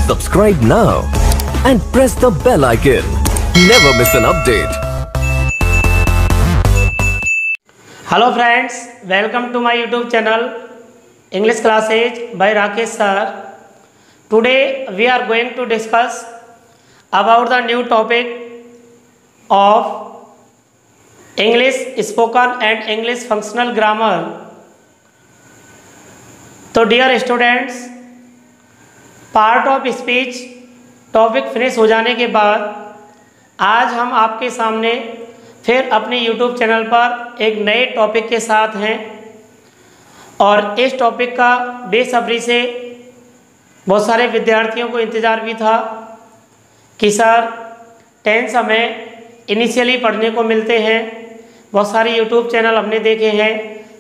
Subscribe now and press the bell icon. Never miss an update. Hello friends, welcome to my YouTube channel English Classes by Rakesh sir. Today we are going to discuss about the new topic of English spoken and English functional grammar. तो dear students, part of speech topic finish हो जाने के बाद आज हम आपके सामने फिर अपने यूट्यूब चैनल पर एक नए टॉपिक के साथ हैं और इस टॉपिक का बेसब्री से बहुत सारे विद्यार्थियों को इंतज़ार भी था कि सर टेंस हमें इनिशियली पढ़ने को मिलते हैं। बहुत सारे यूट्यूब चैनल हमने देखे हैं,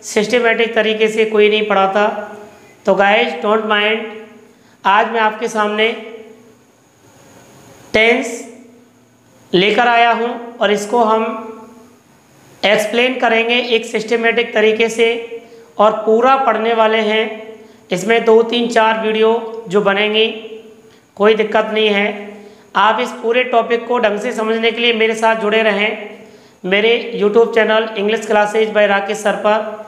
सिस्टमेटिक तरीके से कोई नहीं पढ़ाता। तो गाइज डोंट माइंड, आज मैं आपके सामने टेंस लेकर आया हूं और इसको हम एक्सप्लेन करेंगे एक सिस्टमेटिक तरीके से और पूरा पढ़ने वाले हैं। इसमें 2, 3, 4 वीडियो जो बनेंगी, कोई दिक्कत नहीं है। आप इस पूरे टॉपिक को ढंग से समझने के लिए मेरे साथ जुड़े रहें मेरे YouTube channel English classes by Rakesh sir पर।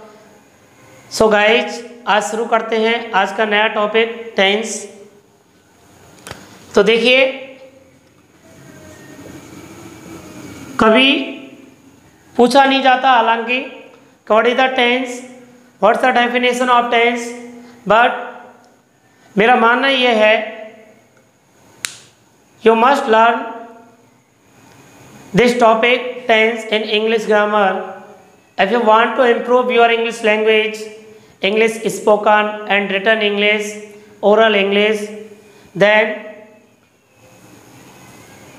सो गाइज आज शुरू करते हैं आज का नया टॉपिक टेंस। तो देखिए, कभी पूछा नहीं जाता हालांकि what is the tense, what's the definition of tense, but मेरा मानना यह है you must learn this topic tense in English grammar if you want to improve your English language, English spoken and written English, oral English, then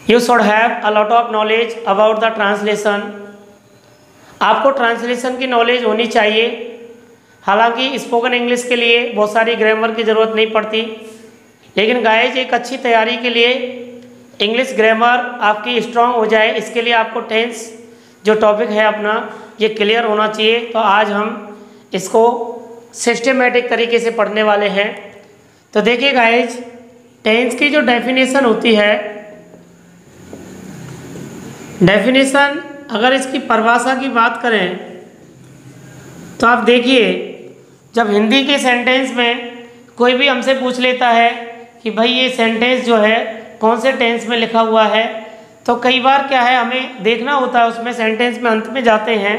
you should have a lot of knowledge about the translation. आपको translation की knowledge होनी चाहिए। हालांकि spoken English के लिए बहुत सारी grammar की ज़रूरत नहीं पड़ती, लेकिन गाइज एक अच्छी तैयारी के लिए इंग्लिश ग्रामर आपकी स्ट्रांग हो जाए, इसके लिए आपको टेंस जो टॉपिक है अपना ये क्लियर होना चाहिए। तो आज हम इसको सिस्टमेटिक तरीके से पढ़ने वाले हैं। तो देखिए गाइज, टेंस की जो डेफिनेशन होती है, डेफिनेशन अगर इसकी परिभाषा की बात करें तो आप देखिए, जब हिंदी के सेंटेंस में कोई भी हमसे पूछ लेता है कि भाई ये सेंटेंस जो है कौन से टेंस में लिखा हुआ है, तो कई बार क्या है हमें देखना होता है उसमें सेंटेंस में अंत में जाते हैं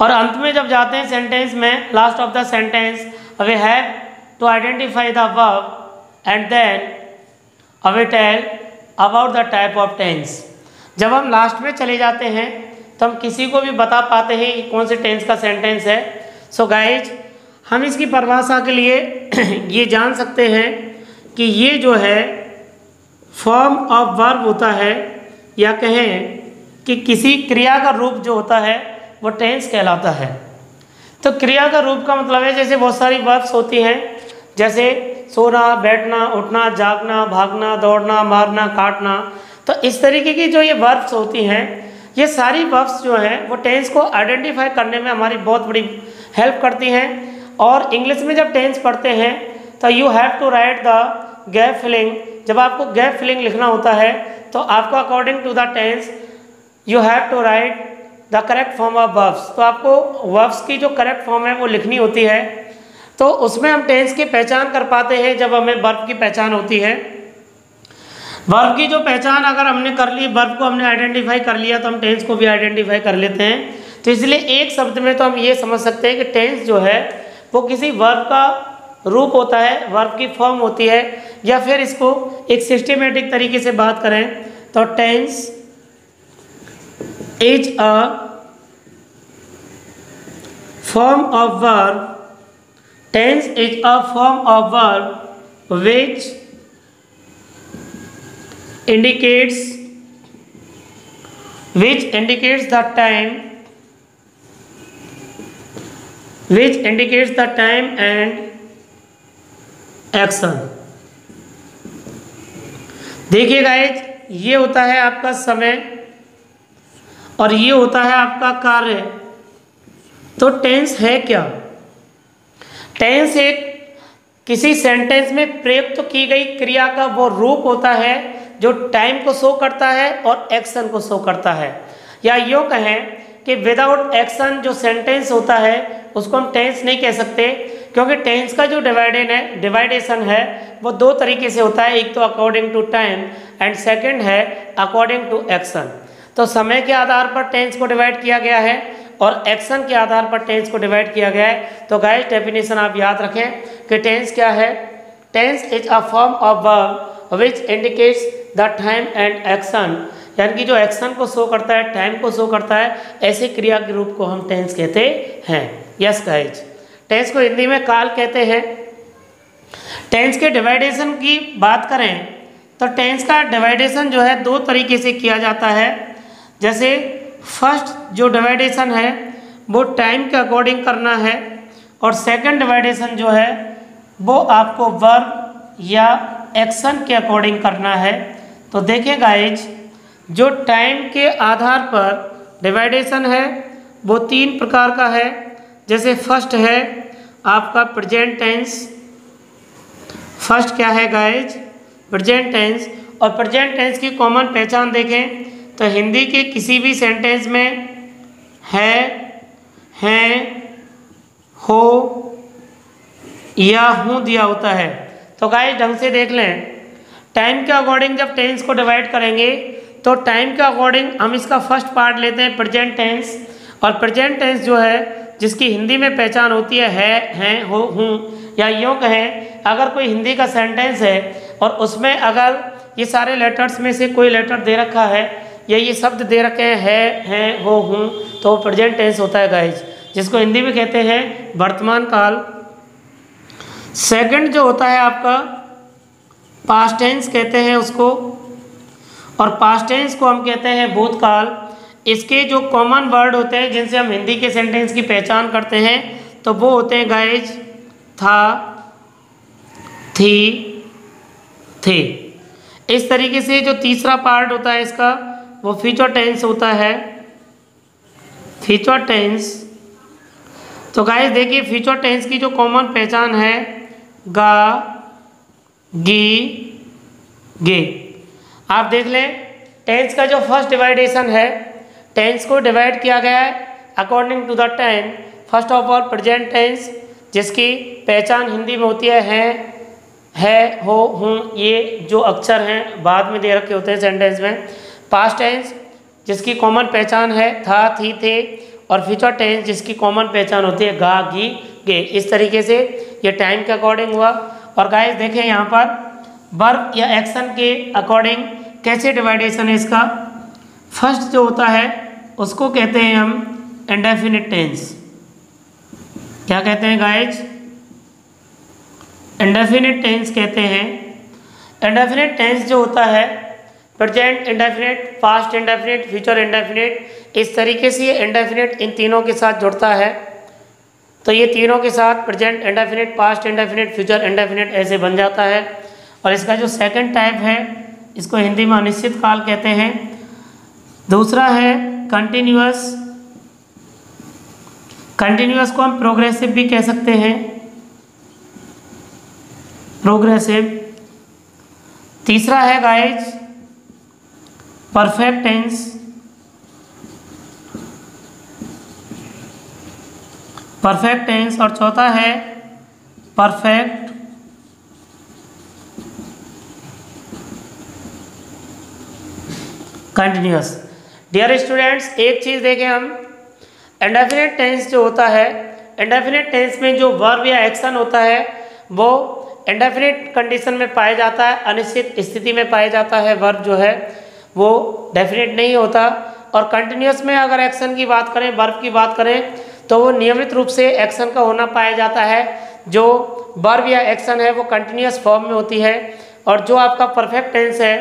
और अंत में जब जाते हैं सेंटेंस में last of the sentence we have to identify the verb and then we tell about the type of tense. जब हम लास्ट में चले जाते हैं तो हम किसी को भी बता पाते हैं कि कौन से टेंस का सेंटेंस है। सो गाइज, हम इसकी परिभाषा के लिए ये जान सकते हैं कि ये जो है फॉर्म ऑफ वर्ब होता है, या कहें कि किसी क्रिया का रूप जो होता है वो टेंस कहलाता है। तो क्रिया का रूप का मतलब है जैसे बहुत सारी वर्ब्स होती हैं, जैसे सोना, बैठना, उठना, जागना, भागना, दौड़ना, मारना, काटना। तो इस तरीके की जो ये वर्ब्स होती हैं, ये सारी वर्ब्स जो हैं वो टेंस को आइडेंटिफाई करने में हमारी बहुत बड़ी हेल्प करती हैं। और इंग्लिश में जब टेंस पढ़ते हैं तो you have to write the gap filling. जब आपको गैप फिलिंग लिखना होता है तो आपको according to the tense you have to write the correct form of verbs. तो आपको वर्ब्स की जो करेक्ट फॉर्म है वो लिखनी होती है। तो उसमें हम टेंस की पहचान कर पाते हैं जब हमें वर्ब की पहचान होती है। वर्ब की जो पहचान अगर हमने कर ली, वर्ब को हमने आइडेंटिफाई कर लिया, तो हम टेंस को भी आइडेंटिफाई कर लेते हैं। तो इसलिए एक शब्द में तो हम ये समझ सकते हैं कि टेंस जो है वो किसी वर्ब का रूप होता है, वर्ब की फॉर्म होती है। या फिर इसको एक सिस्टमेटिक तरीके से बात करें तो tense is a form of verb. Tense is a form of verb which indicates the time and action. देखिए गाइज, ये होता है आपका समय और ये होता है आपका कार्य। तो टेंस है क्या? टेंस एक किसी सेंटेंस में प्रयुक्त की गई क्रिया का वो रूप होता है जो टाइम को शो करता है और एक्शन को शो करता है। या यूँ कहें कि विदाउट एक्शन जो सेंटेंस होता है उसको हम टेंस नहीं कह सकते, क्योंकि टेंस का जो डिवाइडेशन है वो दो तरीके से होता है, एक तो according to time and second है अकॉर्डिंग टू एक्शन। तो समय के आधार पर टेंस को डिवाइड किया गया है और एक्शन के आधार पर टेंस को डिवाइड किया गया है। तो गाइस डेफिनेशन आप याद रखें कि टेंस क्या है। Tense is a form of verb which indicates the time and action, यानी कि जो एक्शन को शो करता है, टाइम को शो करता है, ऐसे क्रिया के रूप को हम टेंस कहते हैं। यस गाइज, टेंस को हिंदी में काल कहते हैं। टेंस के डिवाइडेशन की बात करें तो टेंस का डिवाइडेशन जो है दो तरीके से किया जाता है। जैसे फर्स्ट जो डिवाइडेशन है वो टाइम के अकॉर्डिंग करना है और सेकंड डिवाइडेशन जो है वो आपको वर्ब या एक्शन के अकॉर्डिंग करना है। तो देखिए गाइज, जो टाइम के आधार पर डिवाइडेशन है वो तीन प्रकार का है। जैसे फर्स्ट है आपका प्रेजेंट टेंस। फर्स्ट क्या है गाइज? Present tense. और प्रेजेंट टेंस की कॉमन पहचान देखें तो हिंदी के किसी भी सेंटेंस में है, हैं, हो या हूँ दिया होता है। तो गाइस ढंग से देख लें, टाइम के अकॉर्डिंग जब टेंस को डिवाइड करेंगे तो टाइम के अकॉर्डिंग हम इसका फर्स्ट पार्ट लेते हैं प्रेजेंट टेंस। और प्रेजेंट टेंस जो है जिसकी हिंदी में पहचान होती है, हैं, हो, हूँ। या यूँ कहें, अगर कोई हिंदी का सेंटेंस है और उसमें अगर ये सारे लेटर्स में से कोई लेटर दे रखा है या ये शब्द दे रखे हैं, हो, हूँ, तो वो प्रेजेंट टेंस होता है गाइज, जिसको हिंदी में कहते हैं वर्तमान काल। सेकंड जो होता है आपका पास्ट टेंस कहते हैं उसको, और पास्ट टेंस को हम कहते हैं भूतकाल। इसके जो कॉमन वर्ड होते हैं जिनसे हम हिंदी के सेंटेंस की पहचान करते हैं तो वो होते हैं गाइज था, थी, थे। इस तरीके से जो तीसरा पार्ट होता है इसका वो फ्यूचर टेंस होता है, फ्यूचर टेंस। तो गाइस देखिए, फ्यूचर टेंस की जो कॉमन पहचान है गा, गी, गे। आप देख लें, टेंस का जो फर्स्ट डिवाइडेशन है, टेंस को डिवाइड किया गया है according to the time. First of all present tense जिसकी पहचान हिंदी में होती है, हो, हूँ, ये जो अक्षर हैं बाद में दे रखे होते हैं सेंटेंस में। पास्ट टेंस जिसकी कॉमन पहचान है था, थी, थे। और फ्यूचर टेंस जिसकी कॉमन पहचान होती है गा, गी, गे। इस तरीके से ये टाइम के अकॉर्डिंग हुआ। और गाइस देखें यहाँ पर वर्ब या एक्शन के अकॉर्डिंग कैसे डिवाइडेशन है इसका। फर्स्ट जो होता है उसको कहते हैं हम इंडेफिनिट टेंस। क्या कहते हैं गाइज? इंडेफिनिट टेंस कहते हैं। इंडेफिनिट टेंस जो होता है present indefinite, past indefinite, future indefinite, इस तरीके से इंडेफिनिट इन तीनों के साथ जुड़ता है। तो ये तीनों के साथ present indefinite, past indefinite, future indefinite ऐसे बन जाता है। और इसका जो सेकंड टाइप है इसको हिंदी में अनिश्चित काल कहते हैं। दूसरा है कंटिन्यूअस। कंटिन्यूअस को हम प्रोग्रेसिव भी कह सकते हैं, प्रोग्रेसिव। तीसरा है guys perfect tense. Perfect tense. और चौथा है परफेक्ट कंटिन्यूअस। डियर स्टूडेंट्स, एक चीज़ देखें हम, इंडेफिनिट टेंस जो होता है, इंडेफिनिट टेंस में जो वर्ब या एक्शन होता है वो इंडेफिनिट कंडीशन में पाया जाता है, अनिश्चित स्थिति में पाया जाता है। वर्ब जो है वो डेफिनेट नहीं होता। और कंटिन्यूअस में अगर एक्शन की बात करें, वर्ब की बात करें, तो वो नियमित रूप से एक्शन का होना पाया जाता है। जो वर्ब या एक्शन है वो कंटिन्यूअस फॉर्म में होती है। और जो आपका परफेक्ट टेंस है,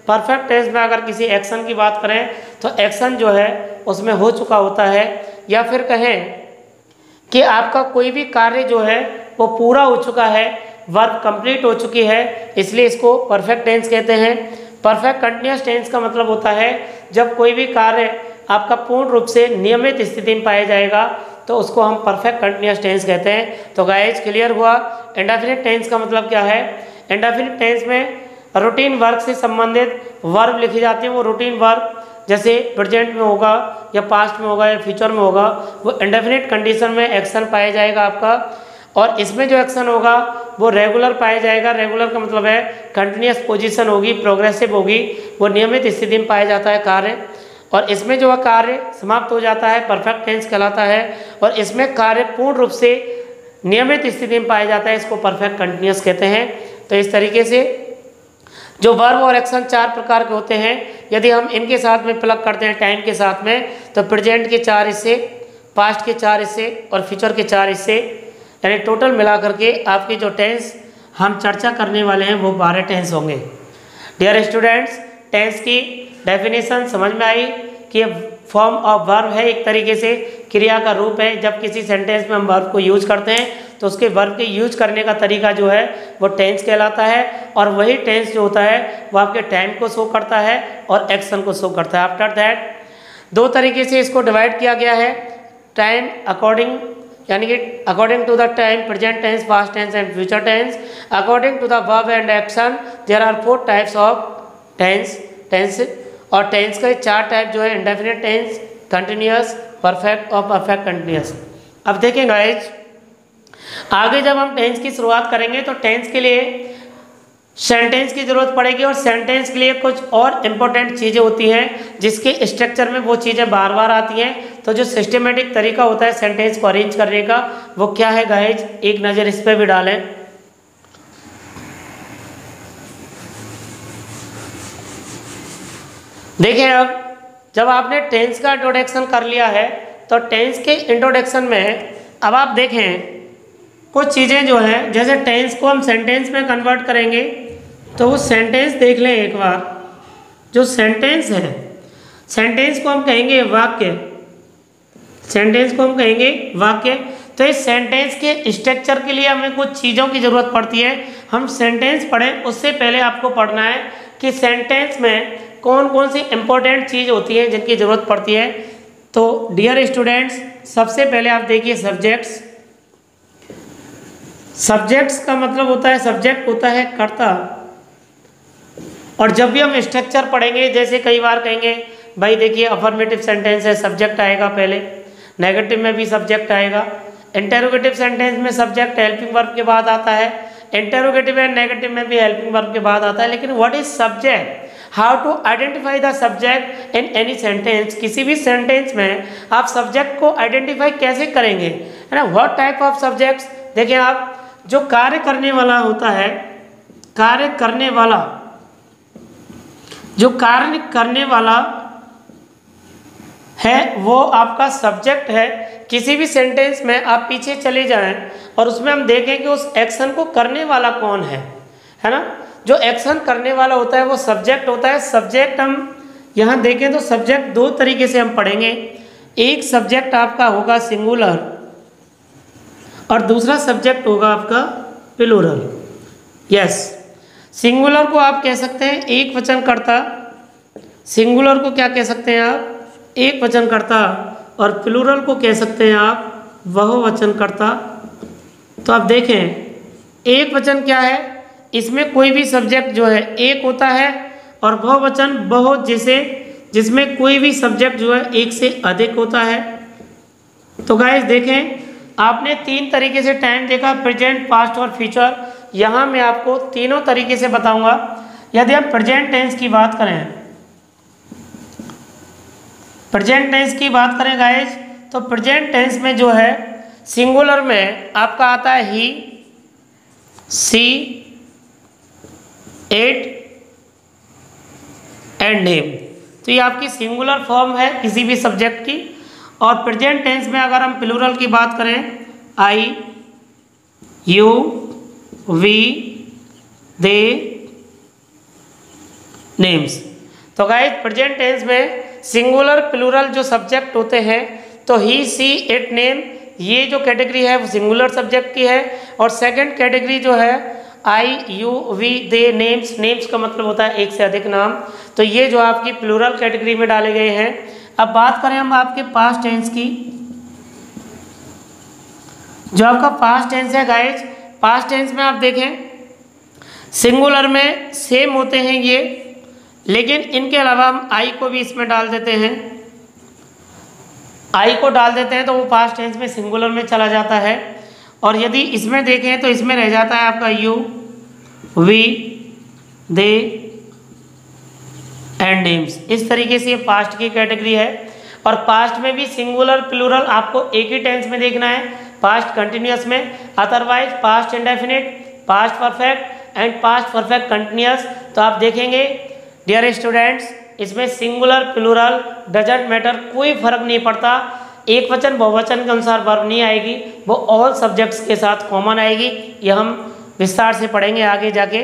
परफेक्ट टेंस में अगर किसी एक्शन की बात करें तो एक्शन जो है उसमें हो चुका होता है, या फिर कहें कि आपका कोई भी कार्य जो है वो पूरा हो चुका है, वर्ब कंप्लीट हो चुकी है, इसलिए इसको परफेक्ट टेंस कहते हैं। परफेक्ट कंटिन्यूअस टेंस का मतलब होता है जब कोई भी कार्य आपका पूर्ण रूप से नियमित स्थिति में पाया जाएगा, तो उसको हम परफेक्ट कंटिन्यूअस टेंस कहते हैं। तो गाइस क्लियर हुआ। इंडेफिनिट टेंस का मतलब क्या है? इंडेफिनिट टेंस में रूटीन वर्क से संबंधित वर्ब लिखी जाती हैं। वो रूटीन वर्ब जैसे प्रेजेंट में होगा या पास्ट में होगा या फ्यूचर में होगा, वो इंडेफिनिट कंडीशन में एक्शन पाया जाएगा आपका। और इसमें जो एक्शन होगा वो रेगुलर पाया जाएगा। रेगुलर का मतलब है कंटिन्यूअस पोजीशन होगी, प्रोग्रेसिव होगी, वो नियमित स्थिति में पाया जाता है कार्य। और इसमें जो है कार्य समाप्त हो जाता है, परफेक्ट टेंस कहलाता है। और इसमें कार्य पूर्ण रूप से नियमित स्थिति में पाया जाता है, इसको परफेक्ट कंटिन्यूअस कहते हैं। तो इस तरीके से जो वर्ब और एक्शन 4 प्रकार के होते हैं, यदि हम इनके साथ में प्लग करते हैं टाइम के साथ में, तो प्रेजेंट के 4 हिस्से, पास्ट के 4 हिस्से और फ्यूचर के 4 हिस्से, यानी टोटल मिला करके आपकी जो टेंस हम चर्चा करने वाले हैं वो 12 टेंस होंगे। डियर स्टूडेंट्स, टेंस की डेफिनेशन समझ में आई कि ये फॉर्म ऑफ वर्ब है, एक तरीके से क्रिया का रूप है। जब किसी सेंटेंस में हम वर्ब को यूज करते हैं तो उसके वर्ब के यूज करने का तरीका जो है वो टेंस कहलाता है। और वही टेंस जो होता है वो आपके टाइम को शो करता है और एक्शन को शो करता है। आफ्टर दैट 2 तरीके से इसको डिवाइड किया गया है। टाइम अकॉर्डिंग, यानी कि according to the time, present tense, past tense and future tense. According to the verb and action there are 4 types of tense. और टेंस के 4 टाइप जो है इंडेफिनिट टेंस, कंटिन्यूअस, परफेक्ट और परफेक्ट कंटिन्यूअस। अब देखें guys, आगे जब हम टेंस की शुरुआत करेंगे तो टेंस के लिए सेंटेंस की जरूरत पड़ेगी। और सेंटेंस के लिए कुछ और इम्पोर्टेंट चीज़ें होती हैं जिसके स्ट्रक्चर में वो चीज़ें बार बार आती हैं। तो जो सिस्टमेटिक तरीका होता है सेंटेंस को अरेंज करने का, वो क्या है गाइज, एक नज़र इस पर भी डालें। देखें, अब जब आपने टेंस का इंट्रोडक्शन कर लिया है तो टेंस के इंट्रोडक्शन में अब आप देखें कुछ चीज़ें जो हैं, जैसे टेंस को हम सेंटेंस में कन्वर्ट करेंगे तो वो सेंटेंस देख लें एक बार। जो सेंटेंस है, सेंटेंस को हम कहेंगे वाक्य, सेंटेंस को हम कहेंगे वाक्य। तो इस सेंटेंस के स्ट्रक्चर के लिए हमें कुछ चीज़ों की ज़रूरत पड़ती है। हम सेंटेंस पढ़ें उससे पहले आपको पढ़ना है कि सेंटेंस में कौन कौन सी इंपॉर्टेंट चीज़ होती है जिनकी ज़रूरत पड़ती है। तो डियर स्टूडेंट्स, सबसे पहले आप देखिए सब्जेक्ट्स। सब्जेक्ट्स का मतलब होता है, सब्जेक्ट होता है कर्ता। और जब भी हम स्ट्रक्चर पढ़ेंगे, जैसे कई बार कहेंगे भाई देखिए अफर्मेटिव सेंटेंस है, सब्जेक्ट आएगा पहले, नेगेटिव में भी सब्जेक्ट आएगा, इंटेरोगेटिव सेंटेंस में सब्जेक्ट हेल्पिंग वर्ब के बाद आता है, इंटेरोगेटिव एंड नेगेटिव में भी हेल्पिंग वर्ब के बाद आता है। लेकिन what is subject, how to identify the subject in any sentence. किसी भी सेंटेंस में आप सब्जेक्ट को आइडेंटिफाई कैसे करेंगे, है ना। व्हाट टाइप ऑफ सब्जेक्ट्स, देखिए आप, जो कार्य करने वाला होता है, कार्य करने वाला, जो कार्य करने वाला है वो आपका सब्जेक्ट है। किसी भी सेंटेंस में आप पीछे चले जाएं और उसमें हम देखें कि उस एक्शन को करने वाला कौन है ना। जो एक्शन करने वाला होता है वो सब्जेक्ट होता है। सब्जेक्ट हम यहाँ देखें तो सब्जेक्ट 2 तरीके से हम पढ़ेंगे। एक सब्जेक्ट आपका होगा सिंगुलर और दूसरा सब्जेक्ट होगा आपका प्लूरल। यस, सिंगुलर को आप कह सकते हैं एक वचनकर्ता, सिंगुलर को क्या कह सकते हैं आप, एक वचनकर्ता, और प्लूरल को कह सकते हैं आप बहुवचनकर्ता। तो आप देखें एक वचन क्या है, इसमें कोई भी सब्जेक्ट जो है एक होता है, और बहुवचन बहुत, जिसमें कोई भी सब्जेक्ट जो है एक से अधिक होता है। तो गाइस देखें, आपने 3 तरीके से टाइम देखा, प्रेजेंट, पास्ट और फ्यूचर। यहाँ मैं आपको तीनों तरीके से बताऊंगा। यदि हम प्रेजेंट टेंस की बात करें, प्रेजेंट टेंस की बात करें गाइस, तो प्रेजेंट टेंस में जो है सिंगुलर में आपका आता है ही, सी, इट एंड नेम। तो ये आपकी सिंगुलर फॉर्म है किसी भी सब्जेक्ट की। और प्रेजेंट टेंस में अगर हम प्लूरल की बात करें, आई, यू, वी, दे, नेम्स। तो गाइस प्रेजेंट टेंस में सिंगुलर प्लूरल जो सब्जेक्ट होते हैं, तो ही, सी, इट, नेम, ये जो कैटेगरी है वो सिंगुलर सब्जेक्ट की है। और सेकंड कैटेगरी जो है I, you, we, they, names, names का मतलब होता है एक से अधिक नाम। तो ये जो आपकी प्लूरल कैटेगरी में डाले गए हैं। अब बात करें हम आपके पास्ट टेंस की, जो आपका पास्ट टेंस है गाइज, पास्ट टेंस में आप देखें सिंगुलर में सेम होते हैं ये, लेकिन इनके अलावा हम आई को भी इसमें डाल देते हैं, आई को डाल देते हैं तो वो पास्ट टेंस में सिंगुलर में चला जाता है। और यदि इसमें देखें तो इसमें रह जाता है आपका you, we, they and names. इस तरीके से ये पास्ट की कैटेगरी है। और पास्ट में भी सिंगुलर प्लूरल आपको एक ही टेंस में देखना है, पास्ट कंटिन्यूअस में, otherwise past indefinite, past perfect and past perfect continuous. तो आप देखेंगे डियर स्टूडेंट्स, इसमें सिंगुलर प्लूरल डजंट मैटर, कोई फर्क नहीं पड़ता, एक वचन बहुवचन के अनुसार वर्ब नहीं आएगी, वो ऑल सब्जेक्ट्स के साथ कॉमन आएगी। ये हम विस्तार से पढ़ेंगे आगे जाके।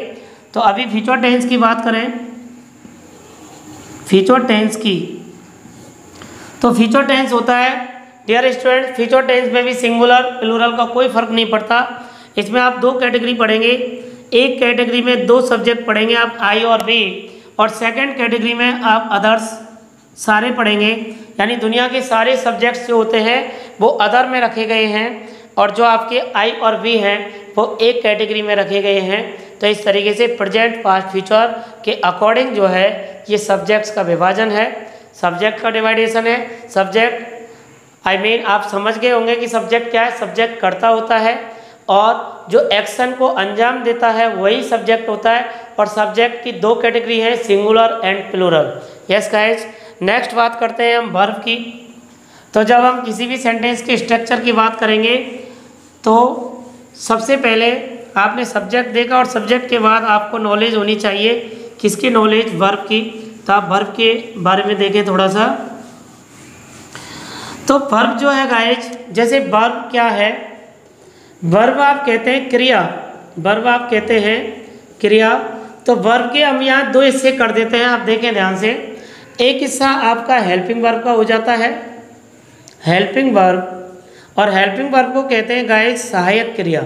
तो अभी फ्यूचर टेंस की बात करें, फ्यूचर टेंस की, तो फ्यूचर टेंस होता है डियर स्टूडेंट, फ्यूचर टेंस में भी सिंगुलर प्लूरल का कोई फर्क नहीं पड़ता। इसमें आप दो कैटेगरी पढ़ेंगे, एक कैटेगरी में दो सब्जेक्ट पढ़ेंगे आप आई और वी, और सेकंड कैटेगरी में आप अदर्स सारे पढ़ेंगे, यानी दुनिया के सारे सब्जेक्ट्स जो होते हैं वो अदर में रखे गए हैं, और जो आपके आई और वी हैं वो एक कैटेगरी में रखे गए हैं। तो इस तरीके से प्रेजेंट पास्ट फ्यूचर के अकॉर्डिंग जो है ये सब्जेक्ट्स का विभाजन है, सब्जेक्ट का डिवाइडेशन है। सब्जेक्ट आप समझ गए होंगे कि सब्जेक्ट क्या है, सब्जेक्ट कर्ता होता है और जो एक्शन को अंजाम देता है वही सब्जेक्ट होता है। और सब्जेक्ट की दो कैटेगरी है, singular and plural. Yes guys, next बात करते हैं हम वर्ब की। तो जब हम किसी भी सेंटेंस के स्ट्रक्चर की बात करेंगे तो सबसे पहले आपने सब्जेक्ट देखा, और सब्जेक्ट के बाद आपको नॉलेज होनी चाहिए, किसकी नॉलेज, वर्ब की। तो आप वर्ब के बारे में देखें थोड़ा सा। तो वर्ब जो है गाइज, जैसे वर्ब क्या है, वर्ब आप कहते हैं क्रिया, वर्ब आप कहते हैं क्रिया। तो वर्ब के हम यहाँ दो हिस्से कर देते हैं, आप देखें ध्यान से। एक हिस्सा आपका हेल्पिंग वर्ब का हो जाता है, हेल्पिंग वर्ब, और हेल्पिंग वर्ब को कहते हैं गाइज सहायक क्रिया।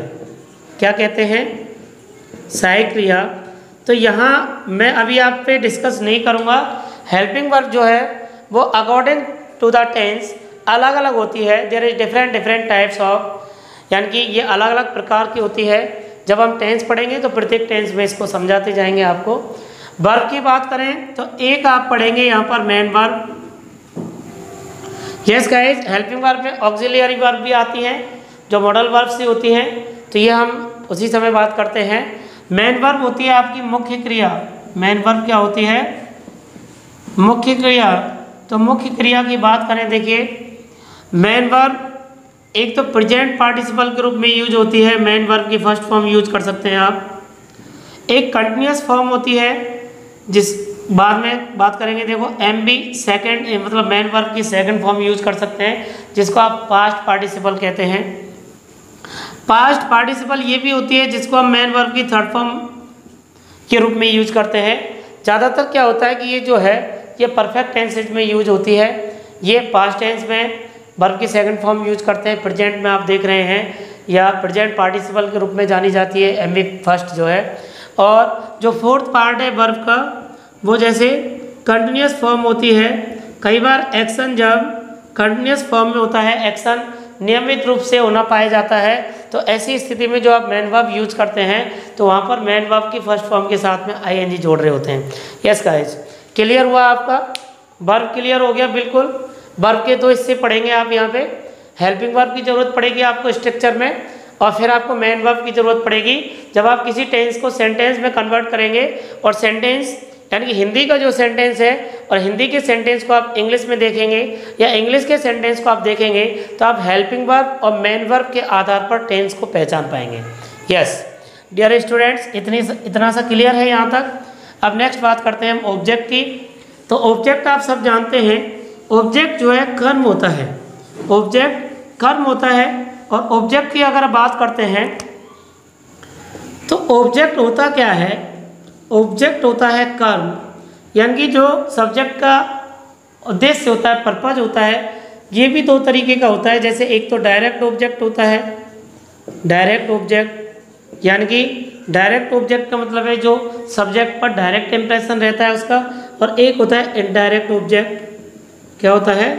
क्या कहते हैं, सहायक क्रिया। तो यहाँ मैं अभी आप पे डिस्कस नहीं करूँगा। हेल्पिंग वर्ब जो है वो अकॉर्डिंग टू द टेंस अलग अलग होती है, there is different types of, यानी कि ये अलग अलग प्रकार की होती है। जब हम टेंस पढ़ेंगे तो प्रत्येक टेंस में इसको समझाते जाएंगे आपको। वर्ब की बात करें तो एक आप पढ़ेंगे यहाँ पर main verb. Yes guys, helping verb में ऑक्सिलियरी वर्ब भी आती हैं जो मॉडल वर्ब से होती हैं, तो ये हम उसी समय बात करते हैं। मेन वर्ब होती है आपकी मुख्य क्रिया। मेन वर्ब क्या होती है, मुख्य क्रिया। तो मुख्य क्रिया की बात करें, देखिए मेन वर्ब एक तो प्रेजेंट पार्टिसिपल के रूप में यूज होती है, मेन वर्ब की फर्स्ट फॉर्म यूज कर सकते हैं आप। एक कंटिन्यूस फॉर्म होती है जिस बाद में बात करेंगे, देखो MB सेकंड, मतलब मेन वर्ब की सेकंड फॉर्म यूज कर सकते हैं, जिसको आप पास्ट पार्टिसिपल कहते हैं। पास्ट पार्टिसिपल ये भी होती है जिसको हम मेन वर्ब की थर्ड फॉर्म के रूप में यूज करते हैं। ज़्यादातर क्या होता है कि ये जो है ये परफेक्ट टेंसेज में यूज होती है, ये पास्ट टेंस में वर्ब की सेकंड फॉर्म यूज करते हैं। प्रेजेंट में आप देख रहे हैं या प्रेजेंट पार्टिसिपल के रूप में जानी जाती है MB फर्स्ट जो है। और जो फोर्थ पार्ट है वर्ब का, वो जैसे कंटिन्यूस फॉर्म होती है। कई बार एक्शन जब कंटिन्यूस फॉर्म में होता है, एक्शन नियमित रूप से होना पाया जाता है, तो ऐसी स्थिति में जो आप मेन वर्ब यूज करते हैं तो वहाँ पर मेन वर्ब की फर्स्ट फॉर्म के साथ में ING जोड़ रहे होते हैं। यस गाइस, क्लियर हुआ आपका, वर्ब क्लियर हो गया बिल्कुल। वर्ब के दो हिस्से पढ़ेंगे आप यहाँ पे, हेल्पिंग वर्ब की जरूरत पड़ेगी आपको स्ट्रक्चर में, और फिर आपको मेन वर्ब की जरूरत पड़ेगी जब आप किसी टेंस को सेंटेंस में कन्वर्ट करेंगे। और सेंटेंस यानी कि हिंदी का जो सेंटेंस है और हिंदी के सेंटेंस को आप इंग्लिश में देखेंगे या इंग्लिश के सेंटेंस को आप देखेंगे तो आप हेल्पिंग वर्ब और मेन वर्ब के आधार पर टेंस को पहचान पाएंगे। यस डियर स्टूडेंट्स, इतना सा क्लियर है यहाँ तक। अब नेक्स्ट बात करते हैं हम ऑब्जेक्ट की। तो ऑब्जेक्ट आप सब जानते हैं, ऑब्जेक्ट जो है कर्म होता है, ऑब्जेक्ट कर्म होता है। और ऑब्जेक्ट की अगर बात करते हैं तो ऑब्जेक्ट होता क्या है, ऑब्जेक्ट होता है कर्म, यानी कि जो सब्जेक्ट का उद्देश्य होता है, पर्पज होता है, ये भी दो तरीके का होता है। जैसे एक तो डायरेक्ट ऑब्जेक्ट होता है, डायरेक्ट ऑब्जेक्ट यानी कि डायरेक्ट ऑब्जेक्ट का मतलब है जो सब्जेक्ट पर डायरेक्ट इंप्रेशन रहता है उसका, और एक होता है इनडायरेक्ट ऑब्जेक्ट। क्या होता है,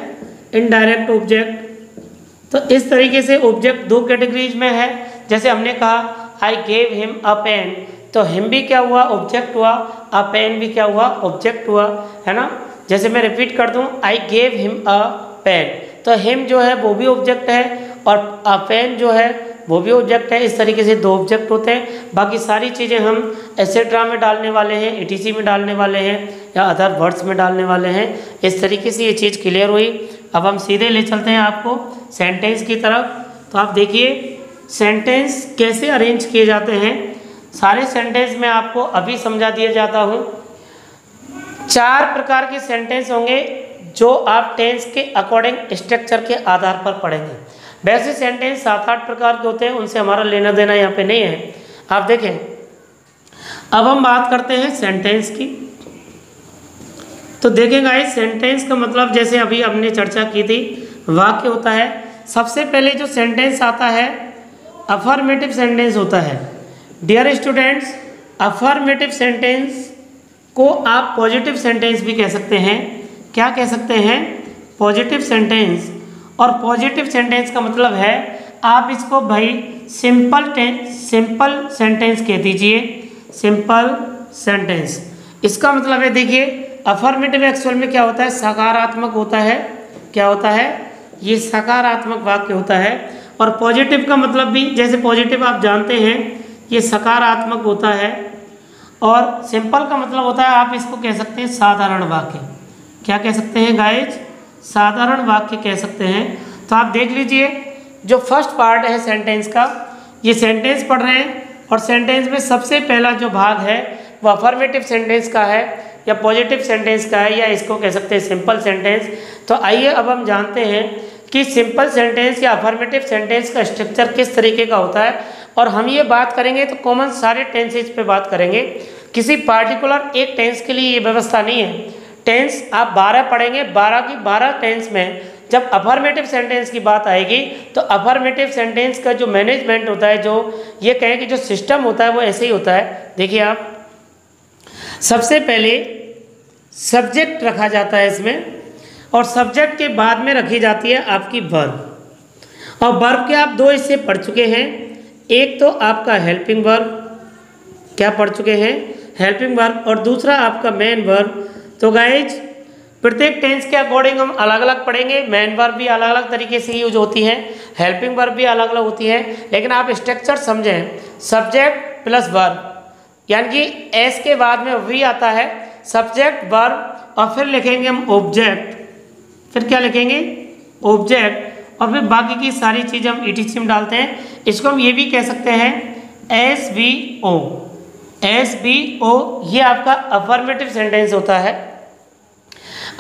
इनडायरेक्ट ऑब्जेक्ट। तो इस तरीके से ऑब्जेक्ट दो कैटेगरीज में है। जैसे हमने कहा I gave him a pen, तो हिम भी क्या हुआ, ऑब्जेक्ट हुआ, अ पेन भी क्या हुआ, ऑब्जेक्ट हुआ, है ना। जैसे मैं रिपीट कर दूं, I gave him a pen, तो हिम जो है वो भी ऑब्जेक्ट है और अ पेन जो है वो भी ऑब्जेक्ट है। इस तरीके से दो ऑब्जेक्ट होते हैं। बाकी सारी चीज़ें हम एसेट्रा में डालने वाले हैं, ईटीसी में डालने वाले हैं या अदर वर्ड्स में डालने वाले हैं। इस तरीके से ये चीज़ क्लियर हुई। अब हम सीधे ले चलते हैं आपको सेंटेंस की तरफ। तो आप देखिए सेंटेंस कैसे अरेंज किए जाते हैं। सारे सेंटेंस में आपको अभी समझा दिया जाता हूँ। 4 प्रकार के सेंटेंस होंगे जो आप टेंस के अकॉर्डिंग स्ट्रक्चर के आधार पर पढ़ेंगे। वैसे सेंटेंस 7-8 प्रकार के होते हैं, उनसे हमारा लेना देना यहाँ पे नहीं है। आप देखें, अब हम बात करते हैं सेंटेंस की। तो देखें गाइस, सेंटेंस का मतलब जैसे अभी हमने चर्चा की थी, वाक्य होता है। सबसे पहले जो सेंटेंस आता है अफर्मेटिव सेंटेंस होता है। डियर स्टूडेंट्स, अफर्मेटिव सेंटेंस को आप पॉजिटिव सेंटेंस भी कह सकते हैं। क्या कह सकते हैं? Positive sentence. और पॉजिटिव सेंटेंस का मतलब है आप इसको भाई सिंपल सेंटेंस कह दीजिए, सिंपल सेंटेंस। इसका मतलब है, देखिए अफर्मेटिव एक्चुअल में क्या होता है, सकारात्मक होता है। क्या होता है? ये सकारात्मक वाक्य होता है। और पॉजिटिव का मतलब भी, जैसे पॉजिटिव आप जानते हैं ये सकारात्मक होता है। और सिंपल का मतलब होता है, आप इसको कह सकते हैं साधारण वाक्य। क्या कह सकते हैं गाइज? साधारण वाक्य कह सकते हैं। तो आप देख लीजिए, जो फर्स्ट पार्ट है सेंटेंस का, ये सेंटेंस पढ़ रहे हैं और सेंटेंस में सबसे पहला जो भाग है वो अफर्मेटिव सेंटेंस का है या पॉजिटिव सेंटेंस का है, या इसको कह सकते हैं सिंपल सेंटेंस। तो आइए अब हम जानते हैं कि सिंपल सेंटेंस या अफर्मेटिव सेंटेंस का स्ट्रक्चर किस तरीके का होता है। और हम ये बात करेंगे तो कॉमन सारे टेंसेज पे बात करेंगे, किसी पार्टिकुलर एक टेंस के लिए ये व्यवस्था नहीं है। टेंस आप 12 पढ़ेंगे, 12 की 12 टेंस में जब अफर्मेटिव सेंटेंस की बात आएगी तो अफर्मेटिव सेंटेंस का जो मैनेजमेंट होता है, जो ये कहें कि जो सिस्टम होता है वो ऐसे ही होता है। देखिए आप, सबसे पहले सब्जेक्ट रखा जाता है इसमें, और सब्जेक्ट के बाद में रखी जाती है आपकी वर्ब। और वर्ब के आप 2 हिस्से पढ़ चुके हैं। एक तो आपका हेल्पिंग वर्ब, क्या पढ़ चुके हैं? Helping verb. और दूसरा आपका मेन वर्ब। तो गाइज प्रत्येक टेंस के अकॉर्डिंग हम अलग अलग पढ़ेंगे। मेन वर्ब भी अलग अलग तरीके से यूज होती है, हेल्पिंग वर्ब भी अलग अलग होती है। लेकिन आप स्ट्रक्चर समझें, सब्जेक्ट प्लस वर्ब, यानी कि एस के बाद में वी आता है, सब्जेक्ट वर्ब, और फिर लिखेंगे हम ऑब्जेक्ट। फिर क्या लिखेंगे? ऑब्जेक्ट। और फिर बाकी की सारी चीज़ें हम ईटीसी में डालते हैं। इसको हम ये भी कह सकते हैं SVO। SVO ये आपका अफर्मेटिव सेंटेंस होता है।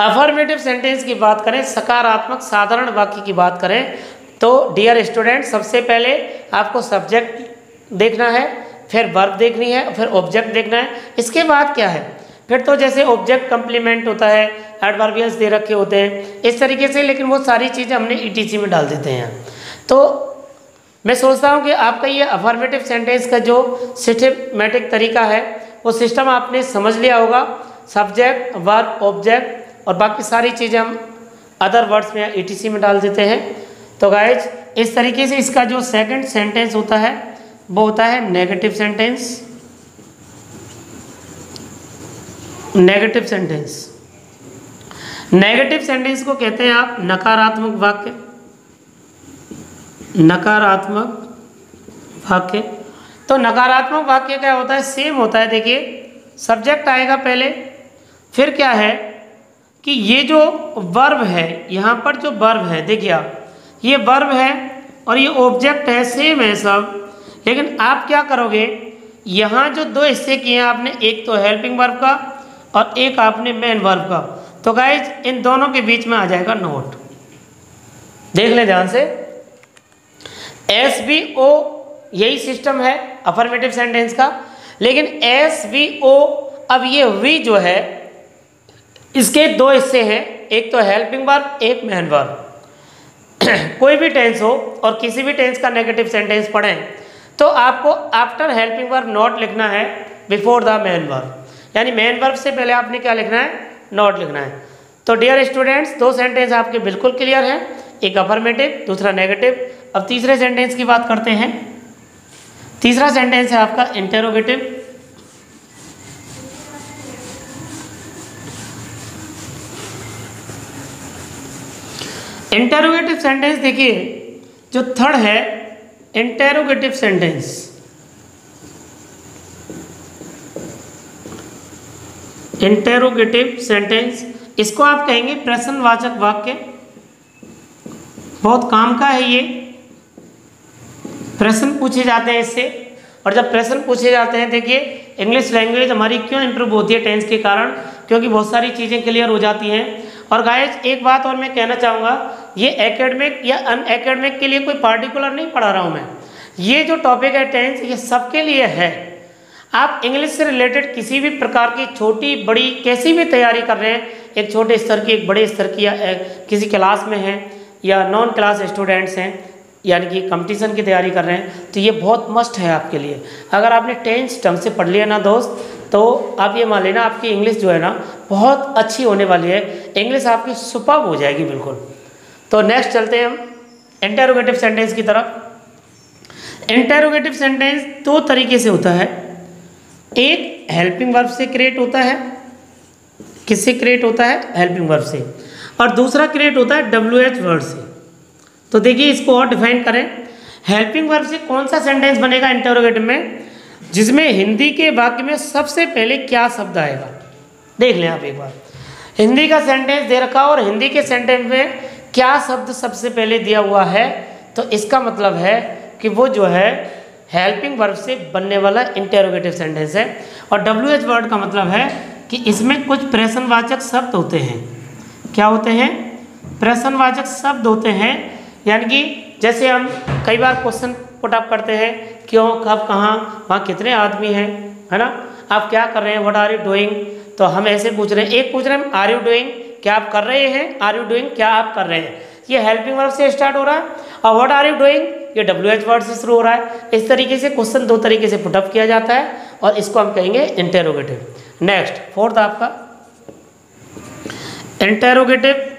अफर्मेटिव सेंटेंस की बात करें, सकारात्मक साधारण वाक्य की बात करें, तो डियर स्टूडेंट सबसे पहले आपको सब्जेक्ट देखना है, फिर वर्ब देखनी है, फिर ऑब्जेक्ट देखना है। इसके बाद क्या है, फिर तो जैसे ऑब्जेक्ट कंप्लीमेंट होता है, एडवर्बियल्स दे रखे होते हैं, इस तरीके से। लेकिन वो सारी चीज़ें हमने ईटीसी में डाल देते हैं। तो मैं सोचता हूँ कि आपका ये अफर्मेटिव सेंटेंस का जो सिस्टमेटिक तरीका है वो सिस्टम आपने समझ लिया होगा। सब्जेक्ट, वर्ब, ऑब्जेक्ट और बाकी सारी चीज़ें हम अदर वर्ड्स में या ईटीसी में डाल देते हैं। तो गाइज इस तरीके से इसका जो सेकंड सेंटेंस होता है वो होता है negative sentence. Negative sentence, negative sentence को कहते हैं आप नकारात्मक वाक्य। नकारात्मक वाक्य, तो नकारात्मक वाक्य क्या होता है? सेम होता है। देखिए सब्जेक्ट आएगा पहले, फिर क्या है कि ये जो वर्ब है, यहाँ पर जो वर्ब है, देखिए आप, ये वर्ब है और ये ऑब्जेक्ट है, सेम है सब। लेकिन आप क्या करोगे, यहाँ जो 2 हिस्से किए हैं आपने, एक तो हेल्पिंग वर्ब का और एक आपने मेन वर्ब का। तो गाइज इन दोनों के बीच में आ जाएगा नोट। देख लें ध्यान से, SVO यही सिस्टम है अफर्मेटिव सेंटेंस का। लेकिन SVO, अब ये वी जो है इसके 2 हिस्से हैं, एक तो हेल्पिंग वर्ब, एक मेन वर्ब। कोई भी टेंस हो और किसी भी टेंस का नेगेटिव सेंटेंस पढ़ें तो आपको आफ्टर हेल्पिंग वर्ब नॉट लिखना है बिफोर द मेन वर्ब, यानी मेन वर्ब से पहले आपने क्या लिखना है? नॉट लिखना है। तो डियर स्टूडेंट्स 2 सेंटेंस आपके बिल्कुल क्लियर हैं। एक अफर्मेटिव, दूसरा नेगेटिव। अब तीसरे सेंटेंस की बात करते हैं। तीसरा सेंटेंस है आपका इंटेरोगेटिव। इंटेरोगेटिव सेंटेंस देखिए, जो थर्ड है इंटेरोगेटिव सेंटेंस। इंटेरोगेटिव सेंटेंस, इसको आप कहेंगे प्रश्नवाचक वाक्य। बहुत काम का है ये, प्रश्न पूछे जाते हैं इससे। और जब प्रश्न पूछे जाते हैं, देखिए इंग्लिश लैंग्वेज हमारी क्यों इंप्रूव होती है टेंस के कारण, क्योंकि बहुत सारी चीज़ें क्लियर हो जाती हैं। और गाइस एक बात और मैं कहना चाहूँगा, ये एकेडमिक या अन एकेडमिक के लिए कोई पार्टिकुलर नहीं पढ़ा रहा हूँ मैं। ये जो टॉपिक है टेंस, ये सबके लिए है। आप इंग्लिश से रिलेटेड किसी भी प्रकार की छोटी बड़ी कैसी भी तैयारी कर रहे हैं, एक छोटे स्तर की, एक बड़े स्तर की, या किसी क्लास में हैं या नॉन क्लास स्टूडेंट्स हैं, यानी कि कंपटीशन की तैयारी कर रहे हैं, तो ये बहुत मस्ट है आपके लिए। अगर आपने टेंस ढंग से पढ़ लिया ना दोस्त, तो आप ये मान लेना आपकी इंग्लिश जो है ना बहुत अच्छी होने वाली है। इंग्लिश आपकी सुपर्ब हो जाएगी बिल्कुल। तो नेक्स्ट चलते हैं हम इंटेरोगेटिव सेंटेंस की तरफ। इंटेरोगेटिव सेंटेंस दो तरीके से होता है। एक हेल्पिंग वर्ब से क्रिएट होता है। किससे क्रिएट होता है? हेल्पिंग वर्ब से। और दूसरा क्रिएट होता है WH वर्ड से। तो देखिए इसको और डिफाइन करें। हेल्पिंग वर्ब से कौन सा सेंटेंस बनेगा इंटेरोगेटिव में, जिसमें हिंदी के वाक्य में सबसे पहले क्या शब्द आएगा। देख लें आप एक बार, हिंदी का सेंटेंस दे रखा और हिंदी के सेंटेंस में क्या शब्द सबसे पहले दिया हुआ है, तो इसका मतलब है कि वो जो है हेल्पिंग वर्ब से बनने वाला इंटेरोगेटिव सेंटेंस है। और WH वर्ड का मतलब है कि इसमें कुछ प्रश्नवाचक शब्द होते हैं। क्या होते हैं? प्रश्नवाचक शब्द होते हैं। यानी कि जैसे हम कई बार क्वेश्चन पुट अप करते हैं, क्यों, कब, कहाँ, वहाँ कितने आदमी हैं, है ना, आप क्या कर रहे हैं, व्हाट आर यू डूइंग। तो हम ऐसे पूछ रहे हैं, एक पूछ रहे हैं आर यू डूइंग, क्या आप कर रहे हैं, आर यू डूइंग, क्या आप कर रहे हैं। ये हेल्पिंग वर्ब से स्टार्ट हो रहा है। और व्हाट आर यू डूइंग, ये WH वर्ड से शुरू हो रहा है। इस तरीके से क्वेश्चन दो तरीके से पुट अप किया जाता है और इसको हम कहेंगे इंटेरोगेटिव। नेक्स्ट फोर्थ आपका interrogative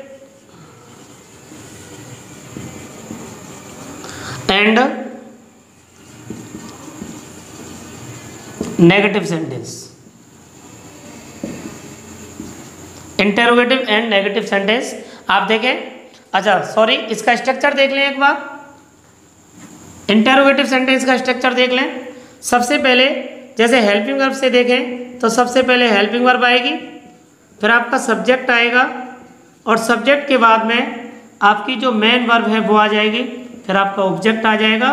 and negative sentence. Interrogative and negative sentence आप देखें। अच्छा सॉरी, इसका स्ट्रक्चर देख लें एक बार। इंटेरोगेटिव सेंटेंस का स्ट्रक्चर देख लें। सबसे पहले जैसे हेल्पिंग वर्ब से देखें तो सबसे पहले हेल्पिंग वर्ब आएगी, फिर आपका सब्जेक्ट आएगा और सब्जेक्ट के बाद में आपकी जो मेन वर्ब है वो आ जाएगी, फिर आपका ऑब्जेक्ट आ जाएगा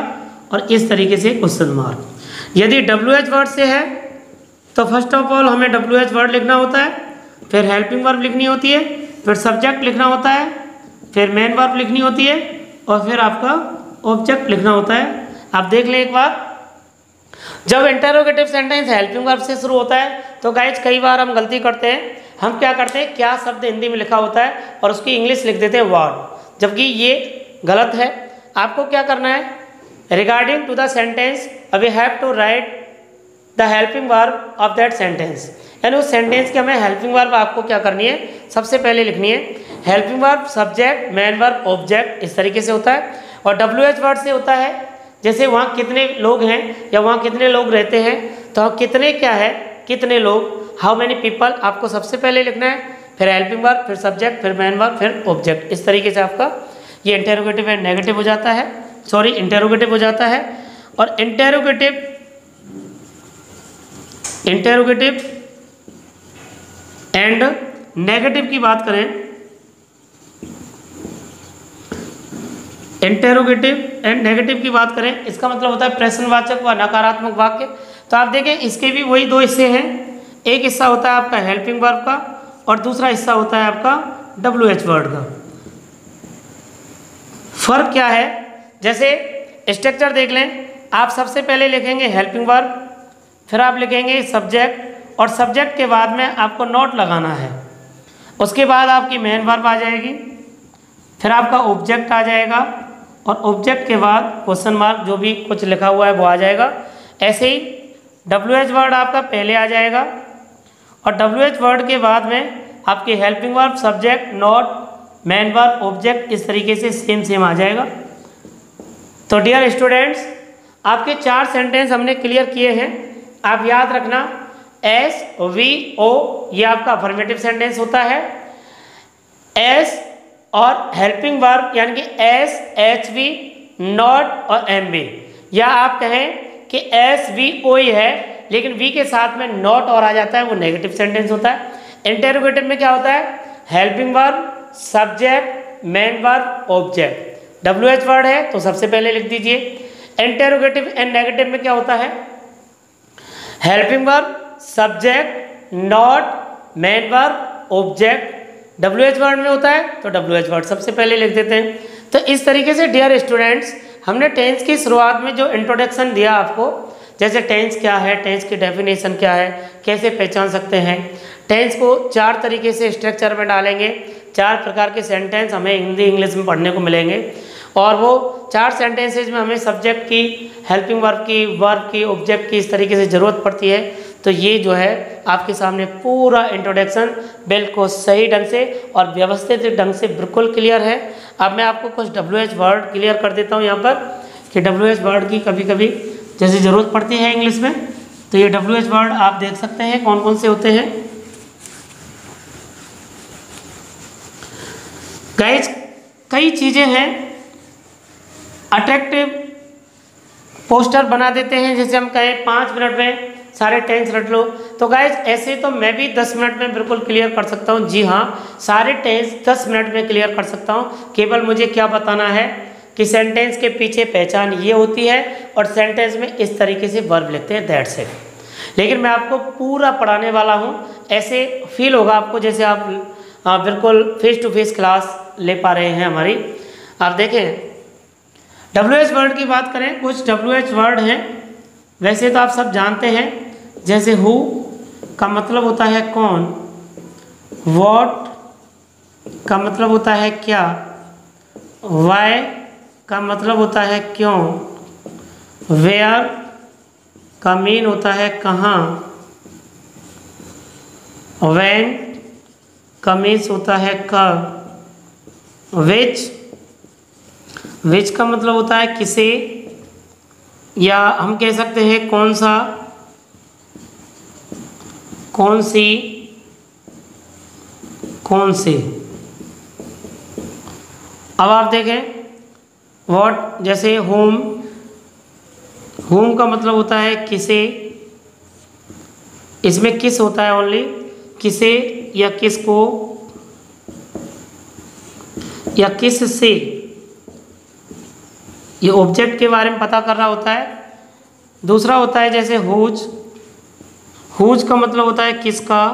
और इस तरीके से क्वेश्चन मार्क। यदि WH वर्ड से है तो फर्स्ट ऑफ ऑल हमें WH वर्ड लिखना होता है, फिर हेल्पिंग वर्ब लिखनी होती है, फिर सब्जेक्ट लिखना होता है, फिर मेन वर्ब लिखनी होती है और फिर आपका ऑब्जेक्ट लिखना होता है। आप देख लें एक बार, जब इंटेरोगेटिव सेंटेंस हेल्पिंग वर्ब से शुरू होता है तो गाइज कई बार हम गलती करते हैं। हम क्या करते हैं, क्या शब्द हिंदी में लिखा होता है और उसकी इंग्लिश लिख देते हैं वर्ड, जबकि ये गलत है। आपको क्या करना है, regarding to the sentence we have to write the helping verb of that sentence. यानी उस सेंटेंस की हमें हेल्पिंग वर्ब आपको क्या करनी है, सबसे पहले लिखनी है। Helping verb, subject, main verb, object, इस तरीके से होता है। और WH वर्ड से होता है, जैसे वहाँ कितने लोग हैं या वहाँ कितने लोग रहते हैं, तो कितने क्या है, कितने लोग, हाउ मैनी पीपल, आपको सबसे पहले लिखना है, फिर हेल्पिंग वर्ब, फिर सब्जेक्ट, फिर मेन वर्ब, फिर ऑब्जेक्ट। इस तरीके से आपका ये इंटेरोगेटिव एंड नेगेटिव हो जाता है, सॉरी इंटेरोगेटिव हो जाता है। और इंटेरोगेटिव एंड नेगेटिव की बात करें, इंटेरोगेटिव एंड नेगेटिव की बात करें, इसका मतलब होता है प्रश्नवाचक व नकारात्मक वाक्य। तो आप देखें इसके भी वही दो हिस्से हैं। एक हिस्सा होता है आपका हेल्पिंग वर्ब का और दूसरा हिस्सा होता है आपका WH वर्ड का। फर्क क्या है, जैसे स्ट्रक्चर देख लें। आप सबसे पहले लिखेंगे हेल्पिंग वर्ब, फिर आप लिखेंगे सब्जेक्ट और सब्जेक्ट के बाद में आपको नोट लगाना है। उसके बाद आपकी मेन वर्ब आ जाएगी, फिर आपका ऑब्जेक्ट आ जाएगा और ऑब्जेक्ट के बाद क्वेश्चन मार्क, जो भी कुछ लिखा हुआ है वो आ जाएगा। ऐसे ही WH वर्ड आपका पहले आ जाएगा और WH वर्ड के बाद में आपकी helping verb, subject, note, man verb object इस तरीके से सेम आ जाएगा। तो डियर स्टूडेंट्स, आपके 4 सेंटेंस हमने क्लियर किए हैं। आप याद रखना, एस वी ओ ये आपका अफर्मेटिव सेंटेंस होता है। एस और हेल्पिंग वर्ब यानी कि एस एच वी नॉट और एम वी, या आप कहें कि एस वी ओ ही है लेकिन वी के साथ में नॉट और आ जाता है, वो नेगेटिव सेंटेंस होता है। इंटेरोगेटिव में क्या होता है? Helping verb, subject, main verb, object. WH word है तो सबसे पहले लिख दीजिए। इंटेरोगेटिव एंड नेगेटिव में क्या होता है? Helping verb, subject, not, main verb, object. WH word में होता है तो WH वर्ड सबसे पहले लिख देते हैं। तो इस तरीके से डियर स्टूडेंट्स, हमने टेंस की शुरुआत में जो इंट्रोडक्शन दिया आपको, जैसे टेंस क्या है, टेंस की डेफिनेशन क्या है, कैसे पहचान सकते हैं। टेंस को 4 तरीके से स्ट्रक्चर में डालेंगे, 4 प्रकार के सेंटेंस हमें हिंदी इंग्लिश में पढ़ने को मिलेंगे, और वो 4 सेंटेंसेज में हमें सब्जेक्ट की, हेल्पिंग वर्ब की, ऑब्जेक्ट की इस तरीके से ज़रूरत पड़ती है। तो ये जो है आपके सामने पूरा इंट्रोडक्शन बिल्कुल सही ढंग से और व्यवस्थित ढंग से बिल्कुल क्लियर है। अब मैं आपको कुछ WH वर्ड क्लियर कर देता हूँ यहाँ पर, कि WH वर्ड की कभी कभी जैसे ज़रूरत पड़ती है इंग्लिश में। तो ये WH वर्ड आप देख सकते हैं कौन कौन से होते हैं। गाइस, कई चीज़ें हैं, अट्रैक्टिव पोस्टर बना देते हैं, जैसे हम कहें 5 मिनट में सारे टेंस रट लो। तो गाइस ऐसे तो मैं भी 10 मिनट में बिल्कुल क्लियर कर सकता हूँ। जी हाँ, सारे टेंस 10 मिनट में क्लियर कर सकता हूँ। केवल मुझे क्या बताना है कि सेंटेंस के पीछे पहचान ये होती है और सेंटेंस में इस तरीके से वर्ब लिखते हैं, दैट्स इट। लेकिन मैं आपको पूरा पढ़ाने वाला हूँ, ऐसे फील होगा आपको जैसे आप बिल्कुल फेस टू फेस क्लास ले पा रहे हैं हमारी। आप देखें, WH वर्ड की बात करें, कुछ WH वर्ड हैं, वैसे तो आप सब जानते हैं, जैसे हु का मतलब होता है कौन, वॉट का मतलब होता है क्या, वाई का मतलब होता है क्यों, वेयर का मीन होता है कहाँ, व्हेन का मीन्स होता है कब, विच का मतलब होता है किसे, या हम कह सकते हैं कौन सा, कौन सी, कौन से। अब आप देखें व्हाट, जैसे होम का मतलब होता है किसे, इसमें किस होता है ओनली, किसे या किसको या किस से, ये ऑब्जेक्ट के बारे में पता कर रहा होता है। दूसरा होता है जैसे हुज का मतलब होता है किसका,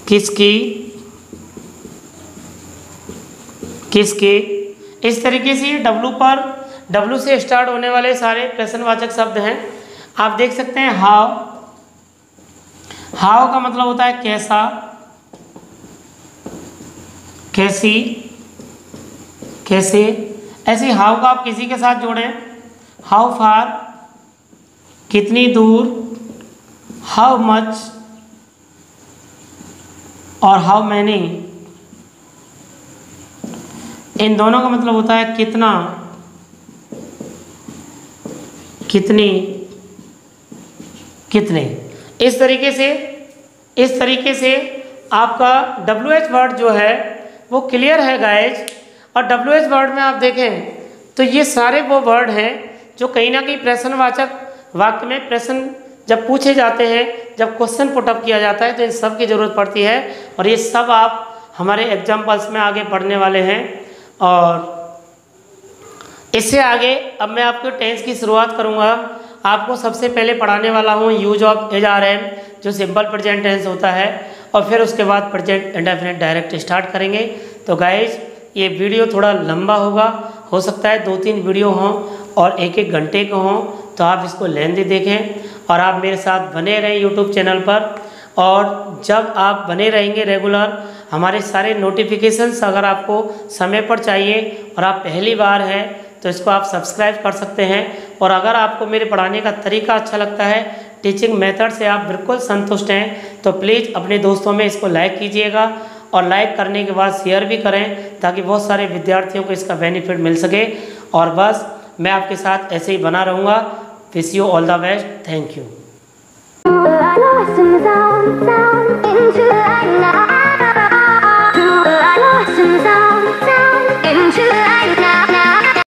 किसकी, किसके। इस तरीके से W से स्टार्ट होने वाले सारे प्रश्नवाचक शब्द हैं। आप देख सकते हैं हाउ का मतलब होता है कैसा, कैसी, कैसे। ऐसे हाउ का आप किसी के साथ जोड़ें, हाउ फार कितनी दूर, हाउ मच और हाउ मैनी, इन दोनों का मतलब होता है कितना, कितनी, कितने। इस तरीके से आपका WH वर्ड जो है वो क्लियर है गाइज। और WH वर्ड में आप देखें तो ये सारे वो वर्ड हैं जो कहीं ना कहीं प्रश्नवाचक वाक्य में प्रश्न जब पूछे जाते हैं, जब क्वेश्चन पुटअप किया जाता है तो इन सब की ज़रूरत पड़ती है। और ये सब आप हमारे एग्जाम्पल्स में आगे पढ़ने वाले हैं। और इससे आगे अब मैं आपको टेंस की शुरुआत करूँगा। आपको सबसे पहले पढ़ाने वाला हूँ यूज ऑफ HRM, जो सिंपल प्रेजेंट टेंस होता है, और फिर उसके बाद प्रेजेंट इंडेफिनिट डायरेक्ट स्टार्ट करेंगे। तो गाइज ये वीडियो थोड़ा लंबा होगा, हो सकता है 2-3 वीडियो हों और 1-1 घंटे के हों, तो आप इसको लेंदी देखें और आप मेरे साथ बने रहें यूट्यूब चैनल पर। और जब आप बने रहेंगे रेगुलर, हमारे सारे नोटिफिकेशंस अगर आपको समय पर चाहिए और आप पहली बार हैं तो इसको आप सब्सक्राइब कर सकते हैं। और अगर आपको मेरे पढ़ाने का तरीका अच्छा लगता है, टीचिंग मेथड से आप बिल्कुल संतुष्ट हैं, तो प्लीज़ अपने दोस्तों में इसको लाइक कीजिएगा और लाइक करने के बाद शेयर भी करें ताकि बहुत सारे विद्यार्थियों को इसका बेनिफिट मिल सके। और बस मैं आपके साथ ऐसे ही बना रहूँगा। Wish you all the best. Thank you.